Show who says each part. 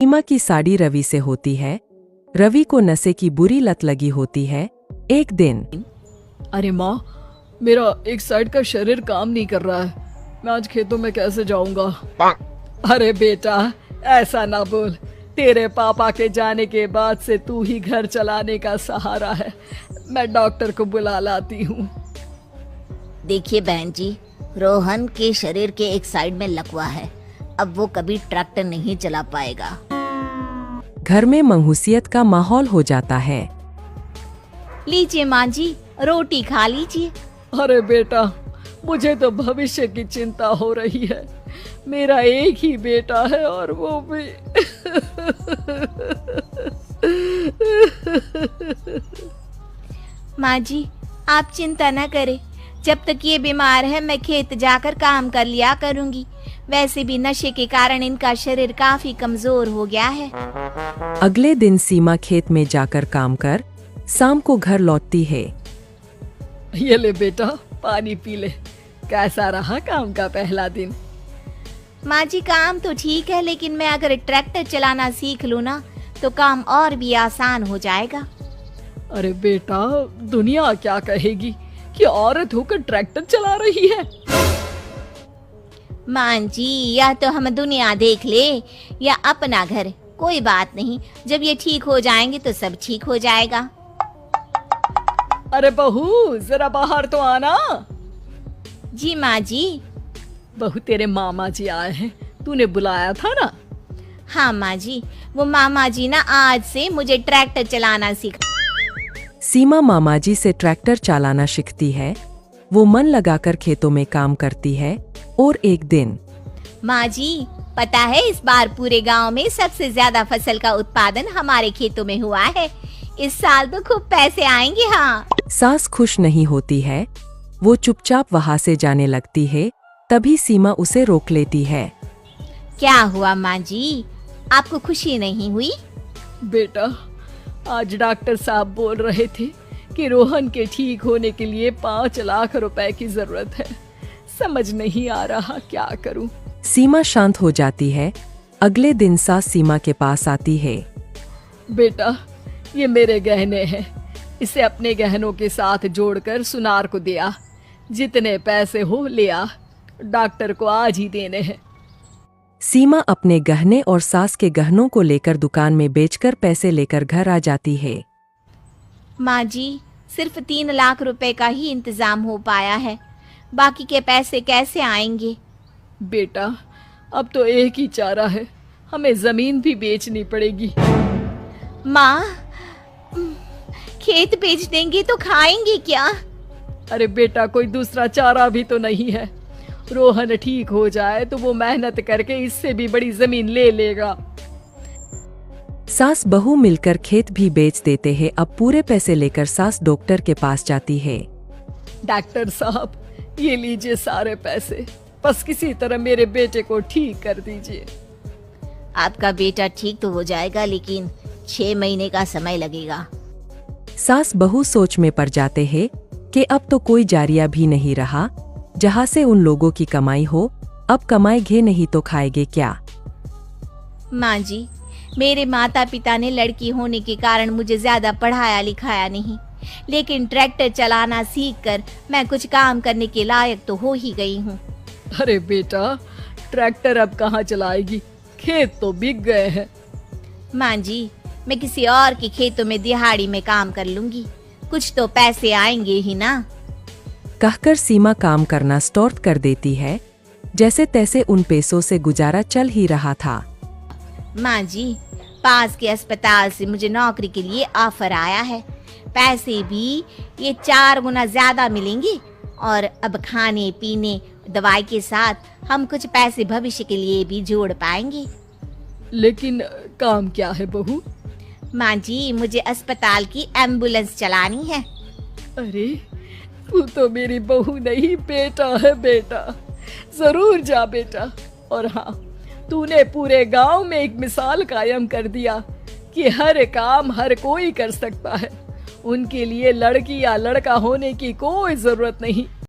Speaker 1: सीमा की साड़ी रवि से होती है। रवि को नशे की बुरी लत लगी होती है। एक दिन
Speaker 2: अरे माँ, मेरा एक साइड का शरीर काम नहीं कर रहा है। मैं आज खेतों में कैसे जाऊंगा? अरे बेटा, ऐसा ना बोल। तेरे पापा के जाने के बाद से तू ही घर चलाने का सहारा है। मैं डॉक्टर को बुला लाती हूँ।
Speaker 3: देखिए बहन जी, रोहन के शरीर के एक साइड में लकवा है। अब वो कभी ट्रैक्टर नहीं चला पाएगा।
Speaker 1: घर में मंहूसियत का माहौल हो जाता है।
Speaker 3: लीजिए माँ जी, रोटी खा लीजिए।
Speaker 2: अरे बेटा, मुझे तो भविष्य की चिंता हो रही है। मेरा एक ही बेटा है और वो भी
Speaker 3: माँ जी, आप चिंता न करें। जब तक ये बीमार है मैं खेत जाकर काम कर लिया करूँगी। वैसे भी नशे के कारण इनका शरीर काफी कमजोर हो गया है।
Speaker 1: अगले दिन सीमा खेत में जाकर काम कर शाम को घर लौटती है।
Speaker 2: ये ले बेटा, पानी पी ले। कैसा रहा काम का पहला दिन?
Speaker 3: माँ जी, काम तो ठीक है, लेकिन मैं अगर ट्रैक्टर चलाना सीख लूँ ना तो काम और भी आसान हो जाएगा।
Speaker 2: अरे बेटा, दुनिया क्या कहेगी कि औरत होकर ट्रैक्टर चला रही है।
Speaker 3: माँ जी, या तो हम दुनिया देख ले या अपना घर, कोई बात नहीं। जब ये ठीक हो जाएंगे तो सब ठीक हो जाएगा।
Speaker 2: अरे बहू, जरा बाहर तो आना।
Speaker 3: जी माँ जी।
Speaker 2: बहू, तेरे मामा जी आए हैं, तूने बुलाया था ना?
Speaker 3: हाँ माँ जी, वो मामा जी ना आज से मुझे ट्रैक्टर चलाना सिखा।
Speaker 1: सीमा मामाजी से ट्रैक्टर चलाना सीखती है। वो मन लगाकर खेतों में काम करती है। और एक दिन
Speaker 3: माँ जी, पता है इस बार पूरे गांव में सबसे ज्यादा फसल का उत्पादन हमारे खेतों में हुआ है। इस साल तो खूब पैसे आएंगे। हाँ।
Speaker 1: सास खुश नहीं होती है। वो चुपचाप वहाँ से जाने लगती है। तभी सीमा उसे रोक लेती है।
Speaker 3: क्या हुआ माँ जी, आपको खुशी नहीं हुई?
Speaker 2: बेटा, आज डॉक्टर साहब बोल रहे थे कि रोहन के ठीक होने के लिए 5 लाख रुपए की जरूरत है। समझ नहीं आ रहा क्या करूं।
Speaker 1: सीमा शांत हो जाती है। अगले दिन सास सीमा के पास आती है।
Speaker 2: बेटा, ये मेरे गहने हैं। इसे अपने गहनों के साथ जोड़कर सुनार को दिया। जितने पैसे हो ले आ, डॉक्टर को आज ही देने हैं।
Speaker 1: सीमा अपने गहने और सास के गहनों को लेकर दुकान में बेचकर पैसे लेकर घर आ जाती है।
Speaker 3: माँ जी, सिर्फ 3 लाख रुपए का ही इंतजाम हो पाया है। बाकी के पैसे कैसे आएंगे?
Speaker 2: बेटा, अब तो एक ही चारा है, हमें जमीन भी बेचनी पड़ेगी।
Speaker 3: माँ, खेत बेच देंगे तो खाएंगे क्या?
Speaker 2: अरे बेटा, कोई दूसरा चारा भी तो नहीं है। रोहन ठीक हो जाए तो वो मेहनत करके इससे भी बड़ी जमीन ले लेगा।
Speaker 1: सास बहू मिलकर खेत भी बेच देते हैं। अब पूरे पैसे लेकर सास डॉक्टर के पास जाती है।
Speaker 2: डॉक्टर साहब, ये लीजिए सारे पैसे। बस किसी तरह मेरे बेटे को ठीक कर दीजिए।
Speaker 3: आपका बेटा ठीक तो हो जाएगा, लेकिन 6 महीने का समय लगेगा।
Speaker 1: सास बहू सोच में पड़ जाते हैं कि अब तो कोई जारिया भी नहीं रहा जहाँ से उन लोगों की कमाई हो। अब कमाएंगे नहीं तो खाएंगे क्या?
Speaker 3: माँ जी, मेरे माता पिता ने लड़की होने के कारण मुझे ज्यादा पढ़ाया लिखाया नहीं, लेकिन ट्रैक्टर चलाना सीखकर मैं कुछ काम करने के लायक तो हो ही गई हूँ।
Speaker 2: अरे बेटा, ट्रैक्टर अब कहाँ चलाएगी? खेत तो बिक गए हैं।
Speaker 3: माँ जी, मैं किसी और के खेतों में दिहाड़ी में काम कर लूंगी, कुछ तो पैसे आएंगे ही ना।
Speaker 1: कहकर सीमा काम करना स्टार्ट कर देती है। जैसे तैसे उन पैसों से गुजारा चल ही रहा था।
Speaker 3: माँ जी, पास के अस्पताल से मुझे नौकरी के लिए ऑफर आया है। पैसे भी ये 4 गुना ज्यादा मिलेंगे और अब खाने पीने दवाई के साथ हम कुछ पैसे भविष्य के लिए भी जोड़ पाएंगे।
Speaker 2: लेकिन काम क्या है बहू?
Speaker 3: माँ जी, मुझे अस्पताल की एम्बुलेंस चलानी है।
Speaker 2: अरे, तू तो मेरी बहू नहीं, बेटा है। बेटा, जरूर जा बेटा। और हाँ, तूने पूरे गांव में एक मिसाल कायम कर दिया कि हर काम हर कोई कर सकता है। उनके लिए लड़की या लड़का होने की कोई जरूरत नहीं।